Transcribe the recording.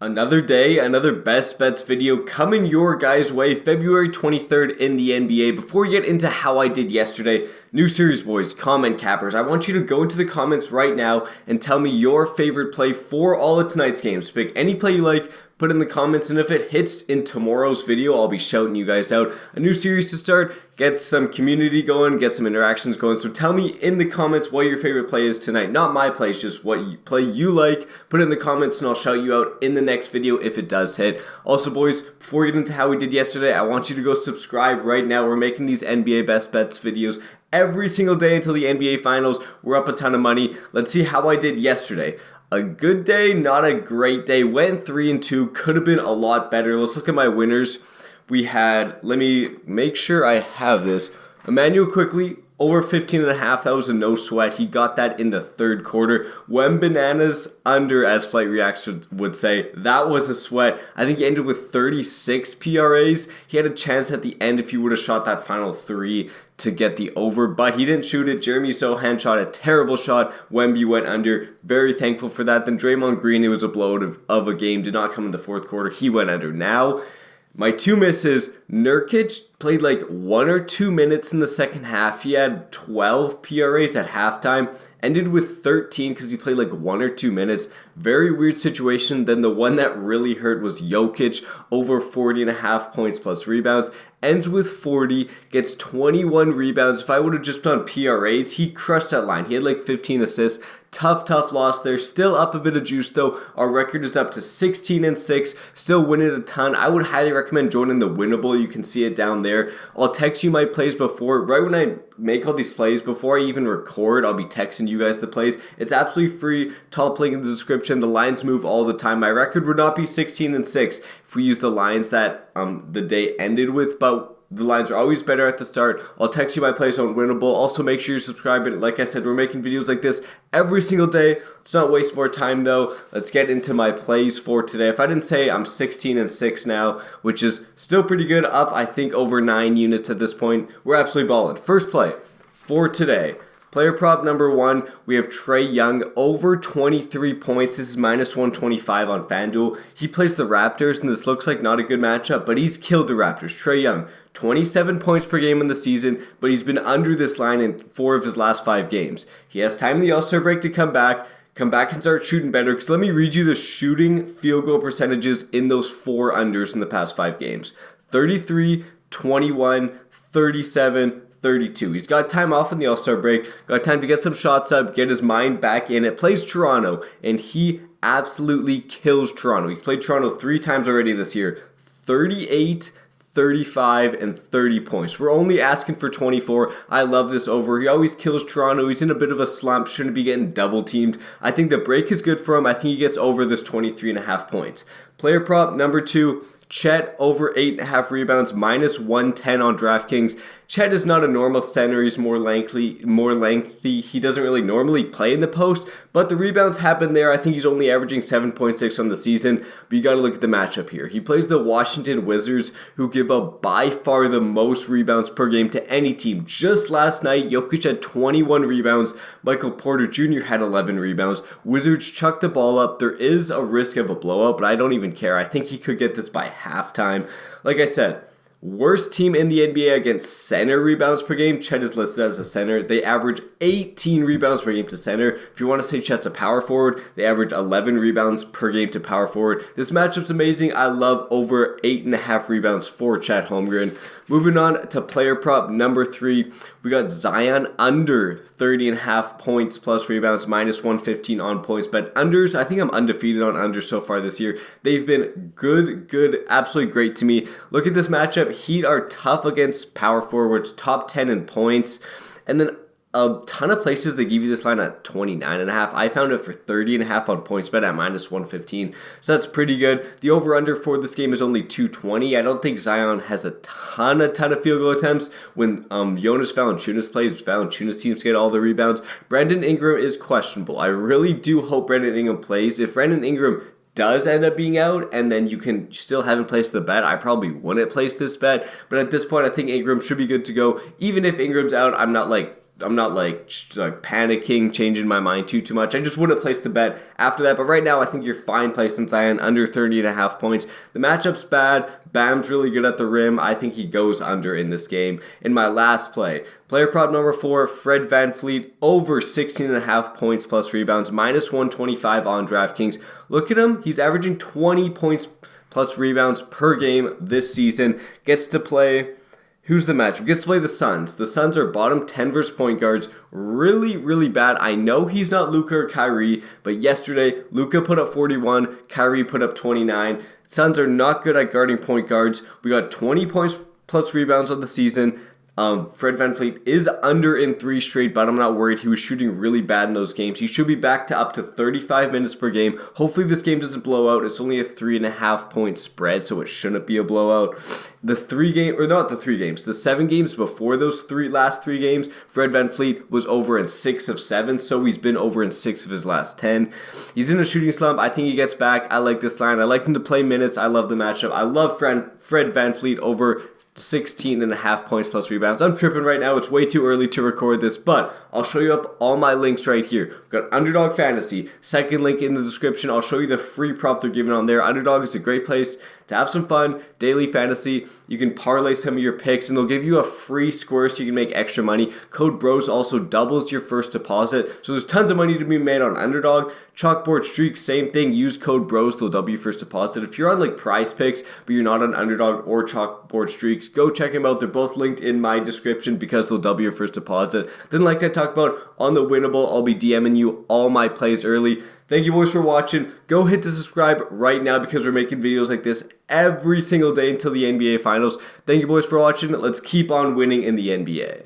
Another day, another best bets video coming your guys' way February 23rd in the NBA. Before we get into how I did yesterday, new series boys, comment cappers. I want you to go into the comments right now and tell me your favorite play for all of tonight's games. Pick any play you like, put in the comments, and if it hits in tomorrow's video, I'll be shouting you guys out. A new series to start, get some community going, get some interactions going. So tell me in the comments what your favorite play is tonight. Not my plays, just what play you like. Put it in the comments and I'll shout you out in the next video if it does hit. Also boys, before we get into how we did yesterday, I want you to go subscribe right now. We're making these NBA best bets videos every single day until the NBA finals. We're up a ton of money. Let's see how I did yesterday. A good day, not a great day. Went 3-2, could have been a lot better. Let's look at my winners. We had, let me make sure I have this. Emmanuel Quickley, over 15.5. That was a no sweat. He got that in the third quarter. When bananas under, as Flight Reacts would say, that was a sweat. I think he ended with 36 PRAs. He had a chance at the end if he would have shot that final three to get the over, but he didn't shoot it. Jeremy Sohan shot a terrible shot. Wemby went under. Very thankful for that. Then Draymond Green, it was a blowout of a game. Did not come in the fourth quarter. He went under. Now, my two misses, Nurkic played like 1 or 2 minutes in the second half. He had 12 PRAs at halftime. Ended with 13 because he played like 1 or 2 minutes. Very weird situation. Then the one that really hurt was Jokic, over 40.5 points plus rebounds. Ends with 40, gets 21 rebounds. If I would have just done PRAs, he crushed that line. He had like 15 assists. Tough loss there. Still up a bit of juice though. Our record is up to 16-6. Still winning a ton. I would highly recommend joining the Winnable. You can see it down there. I'll text you my plays before, right when I make all these plays, before I even record, I'll be texting you guys the plays. It's absolutely free. Top link in the description. The lines move all the time. My record would not be 16-6 if we use the lines that the day ended with, but the lines are always better at the start. I'll text you my plays on Winnable. Also, make sure you subscribe. And like I said, we're making videos like this every single day. Let's not waste more time, though. Let's get into my plays for today. If I didn't say, I'm 16-6 now, which is still pretty good. Up, I think, over 9 units at this point. We're absolutely balling. First play for today. Player prop number 1, we have Trae Young, over 23 points. This is minus 125 on FanDuel. He plays the Raptors, and this looks like not a good matchup, but he's killed the Raptors. Trae Young, 27 points per game in the season, but he's been under this line in 4 of his last 5 games. He has time in the All-Star break to come back and start shooting better, because let me read you the shooting field goal percentages in those 4 unders in the past 5 games. 33, 21, 37, 32. He's got time off in the All-Star break, got time to get some shots up, get his mind back in it. Plays Toronto, and he absolutely kills Toronto. He's played Toronto 3 times already this year. 38, 35, and 30 points. We're only asking for 24. I love this over. He always kills Toronto. He's in a bit of a slump. Shouldn't be getting double teamed. I think the break is good for him. I think he gets over this 23.5 points. Player prop number 2, Chet, over 8.5 rebounds, minus 110 on DraftKings. Chet is not a normal center. He's more lengthy. He doesn't really normally play in the post, but the rebounds happen there. I think he's only averaging 7.6 on the season, but you got to look at the matchup here. He plays the Washington Wizards, who give up by far the most rebounds per game to any team. Just last night, Jokic had 21 rebounds. Michael Porter Jr. had 11 rebounds. Wizards chucked the ball up. There is a risk of a blowout, but I don't even care. I think he could get this by halftime. Like I said, worst team in the NBA against center rebounds per game. Chet is listed as a center. They average 18 rebounds per game to center. If you want to say Chet's a power forward, they average 11 rebounds per game to power forward. This matchup's amazing. I love over 8.5 rebounds for Chet Holmgren. Moving on to player prop number 3, we got Zion under 30.5 points plus rebounds, minus 115 on points. But unders, I think I'm undefeated on unders so far this year. They've been good, absolutely great to me. Look at this matchup. Heat are tough against power forwards, top 10 in points. And then a ton of places they give you this line at 29.5. I found it for 30.5 on PointsBet at minus 115. So that's pretty good. The over-under for this game is only 220. I don't think Zion has a ton of field goal attempts. When Jonas Valanciunas plays, Valanciunas seems to get all the rebounds. Brandon Ingram is questionable. I really do hope Brandon Ingram plays. If Brandon Ingram does end up being out, and then you still haven't placed the bet, I probably wouldn't place this bet. But at this point, I think Ingram should be good to go. Even if Ingram's out, I'm not like like panicking, changing my mind too much. I just wouldn't place the bet after that. But right now, I think you're fine placing Zion under 30.5 points. The matchup's bad. Bam's really good at the rim. I think he goes under in this game. In my last play, player prop number 4, Fred VanVleet over 16.5 points plus rebounds, minus 125 on DraftKings. Look at him. He's averaging 20 points plus rebounds per game this season. Gets to play... Who's the matchup? Gets to play the Suns. The Suns are bottom 10 versus point guards. Really, really bad. I know he's not Luka or Kyrie, but yesterday, Luka put up 41, Kyrie put up 29. Suns are not good at guarding point guards. We got 20 points plus rebounds on the season. Fred VanVleet is under in 3 straight, but I'm not worried. He was shooting really bad in those games. He should be back to up to 35 minutes per game. Hopefully this game doesn't blow out. It's only a 3.5 point spread, so it shouldn't be a blowout. The 7 games before those last three games, Fred VanVleet was over in 6 of 7, so he's been over in 6 of his last 10. He's in a shooting slump. I think he gets back. I like this line. I like him to play minutes. I love the matchup. I love Fred VanVleet over 16.5 points plus rebounds. I'm tripping right now. It's way too early to record this, but I'll show you up all my links right here. We've got Underdog Fantasy. Second link in the description. I'll show you the free prop they're giving on there. Underdog is a great place to have some fun. Daily fantasy. You can parlay some of your picks, and they'll give you a free score so you can make extra money. Code BROS also doubles your first deposit. So there's tons of money to be made on Underdog. Chalkboard Streaks, same thing. Use code BROS. They'll double your first deposit. If you're on like Prize Picks, but you're not on Underdog or Chalkboard Streaks, go check them out. They're both linked in my description because they'll double your first deposit. Then like I talked about on the Winnable, I'll be DMing you all my plays early. Thank you boys for watching. Go hit the subscribe right now because we're making videos like this every single day until the NBA Finals. Thank you boys for watching. Let's keep on winning in the NBA.